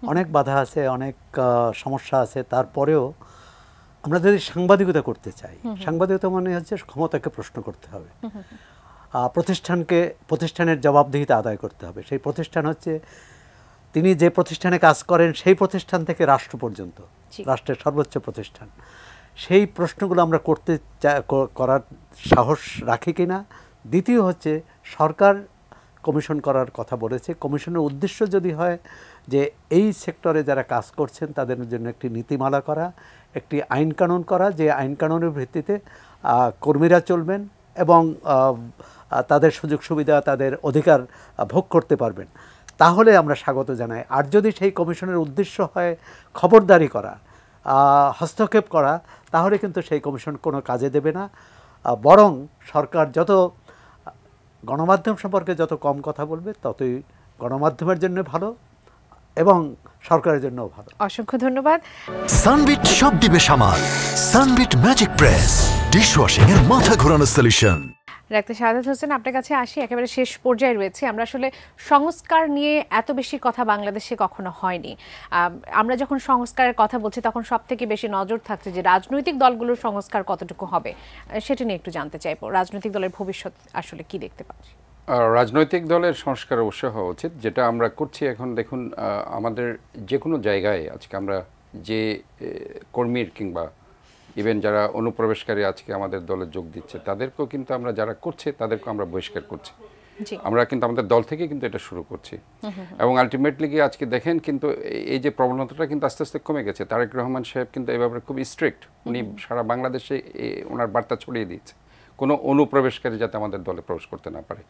অনেক বাধা আছে, অনেক সমস্যা আছে। তারপরেও আমরা যদি সাংবাদিকতা করতে চাই, সাংবাদিকতা মানে হচ্ছে ক্ষমতাকে প্রশ্ন করতে হবে, প্রতিষ্ঠানের জবাবদিহিতা আদায় করতে হবে। সেই প্রতিষ্ঠান হচ্ছে তিনি যে প্রতিষ্ঠানে কাজ করেন সেই প্রতিষ্ঠান থেকে রাষ্ট্র পর্যন্ত, রাষ্ট্রের সর্বোচ্চ প্রতিষ্ঠান। সেই প্রশ্নগুলো আমরা করার সাহস রাখি কিনা। দ্বিতীয় হচ্ছে সরকার কমিশন করার কথা বলেছে। কমিশনের উদ্দেশ্য যদি হয় যে এই সেক্টরে যারা কাজ করছেন তাদের জন্য একটি নীতিমালা করা, একটি আইন কানুন করা, যে আইন কানুনের ভিত্তিতে কর্মীরা চলবেন এবং তাদের সুযোগ সুবিধা, তাদের অধিকার ভোগ করতে পারবেন, তাহলে আমরা স্বাগত জানাই। আর যদি সেই কমিশনের উদ্দেশ্য হয় খবরদারি করা, হস্তক্ষেপ করা, তাহলে কিন্তু সেই কমিশন কোনো কাজে দেবে না। বরং সরকার যত গণমাধ্যম সম্পর্কে যত কম কথা বলবে ততই গণমাধ্যমের জন্য ভালো এবং সরকারের জন্যও ভালো। অসংখ্য ধন্যবাদ। সানবিট সব দিবে সামাল। সানবিট ম্যাজিক প্রেস ডিশওয়াশিং এর মাথা ঘোরানো সলিউশন। ডাক্তার শাহাদাত হোসেন, আপনার কাছে আসি, একেবারে শেষ পর্যায়ে রয়েছে। আমরা আসলে সংস্কার নিয়ে এত বেশি কথা বাংলাদেশে কখনো হয়নি। আমরা যখন সংস্কারের কথা বলছি তখন সব থেকে বেশি নজর থাকছে যে রাজনৈতিক দলগুলোর সংস্কার কতটুকু হবে, সেটা নিয়ে একটু জানতে চাইবো। রাজনৈতিক দলের ভবিষ্যৎ আসলে কি দেখতে পাচ্ছি? রাজনৈতিক দলের সংস্কার অবশ্যই হওয়া উচিত, যেটা আমরা করছি এখন। দেখুন, আমাদের যে কোনো জায়গায় আজকে আমরা যে কর্মীর কিংবা ইভেন যারা অনুপ্রবেশকারী আজকে আমাদের দলে যোগ দিচ্ছে তাদেরকেও কিন্তু আমরা, যারা করছে তাদেরকেও আমরা বহিষ্কার করছি। আমরা কিন্তু আমাদের দল থেকে কিন্তু এটা শুরু করছি এবং আলটিমেটলি গিয়ে আজকে দেখেন কিন্তু এই যে প্রবণতাটা কিন্তু আস্তে আস্তে কমে গেছে। তারেক রহমান সাহেব কিন্তু এই ব্যাপারে খুব স্ট্রিক্ট, উনি সারা বাংলাদেশে ওনার বার্তা ছড়িয়ে দিচ্ছে কোনো অনুপ্রবেশকারী যাতে আমাদের দলে প্রবেশ করতে না পারে।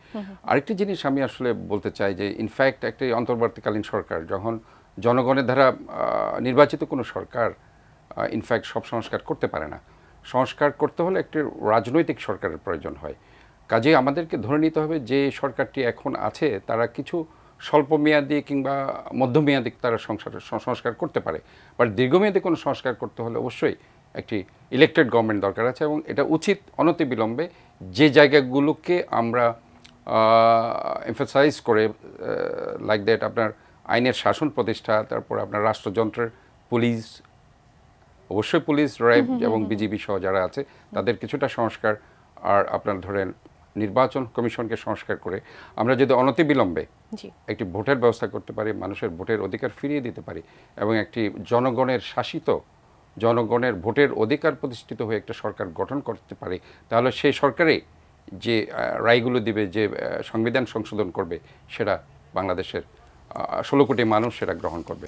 আরেকটি জিনিস আমি আসলে বলতে চাই যে ইনফ্যাক্ট একটি অন্তর্বর্তীকালীন সরকার যখন জনগণের দ্বারা নির্বাচিত কোনো সরকার ইনফ্যাক্ট সব সংস্কার করতে পারে না। সংস্কার করতে হলে একটি রাজনৈতিক সরকারের প্রয়োজন হয়। কাজেই আমাদেরকে ধরে নিতে হবে যে সরকারটি এখন আছে তারা কিছু স্বল্পমেয়াদী কিংবা মধ্যমেয়াদী তারা সংস্কার করতে পারে, বাট দীর্ঘমেয়াদী কোনো সংস্কার করতে হলে অবশ্যই একটি ইলেকটেড গভর্নমেন্ট দরকার আছে এবং এটা উচিত অনতিবিলম্বে যে জায়গাগুলোকে আমরা এমফাসাইজ করে লাইক দ্যাট আপনার আইনের শাসন প্রতিষ্ঠা, তারপর আপনার রাষ্ট্রযন্ত্রের পুলিশ, অবশ্যই পুলিশ, র্যাব এবং বিজিবি সহ যারা আছে তাদের কিছুটা সংস্কার, আর আপনার ধরেন নির্বাচন কমিশনকে সংস্কার করে আমরা যদি অনতিবিলম্বে একটি ভোটের ব্যবস্থা করতে পারি, মানুষের ভোটের অধিকার ফিরিয়ে দিতে পারি এবং একটি জনগণের শাসিত, জনগণের ভোটের অধিকার প্রতিষ্ঠিত হয়ে একটা সরকার গঠন করতে পারি, তাহলে সেই সরকারে যে রায়গুলো দিবে, যে সংবিধান সংশোধন করবে, সেটা বাংলাদেশের 16 কোটি মানুষ সেটা গ্রহণ করবে।